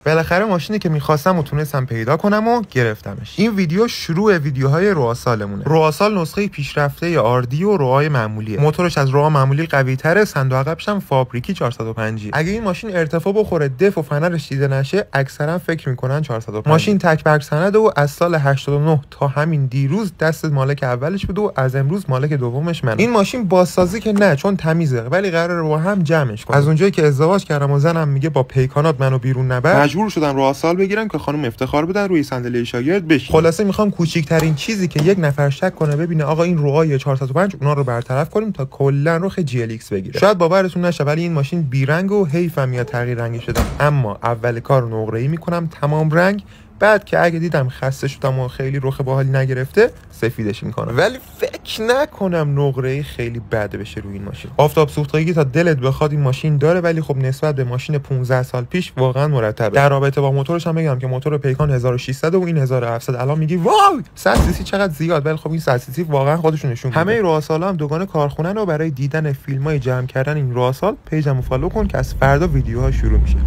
بالاخره ماشینی که می‌خواستم و تونستم پیدا کنم و گرفتمش. این ویدیو شروع ویدیوهای روآسالمونه. روآسال نسخه پیشرفته آردی و روهای معمولیه. موتورش از روها معمولی قوی‌تره، صندوق عقبش هم فابریکی 405. اگه این ماشین ارتفاع بخوره دف و فنرش دیده نشه اکثرا فکر میکنن 405. ماشین تک برگ سنده و از سال 89 تا همین دیروز دست مالک اولش بود و از امروز مالک دومش منم. این ماشین بازسازی که نه چون تمیزه، ولی قراره رو هم جمعش کنم. از اونجایی که ازدواج کردم و زنم میگه با پیکانات منو بیرون نبر، مجبور شدم روآسال بگیرم که خانم افتخار بدن روی صندلی شاگرد بشین. خلاصه میخوام کوچیک‌ترین چیزی که یک نفر شک کنه ببینه آقا این روهای 405 اونا رو برطرف کنیم تا کلا رخ جی ال ایکس بگیره. شاید باورتون نشه ولی این ماشین بیرنگ و حیفم یا تغییر رنگی شدم، اما اول کار نقره‌ای میکنم تمام رنگ، بعد که اگه دیدم خسته شدم و خیلی رخ باحالی نگرفته سفیدش میکنم. ولی فکر نکنم نقره‌ای خیلی بد بشه روی این ماشین. آفتاب سوختگی تا دلت بخواد این ماشین داره، ولی خب نسبت به ماشین 15 سال پیش واقعا مرتبه. در رابطه با موتورش هم بگم که موتور پیکان 1600 و این 1700. الان میگی وای 100 سی سی چقدر زیاد، ولی خب این 100 سی سی واقعا خودشون نشون میده. همه روآسالا هم دوگانه کارخونه رو برای دیدن فیلمای جمع کردن این روآسال پیجمو فالو کن که از فردا ویدیوها شروع میشه.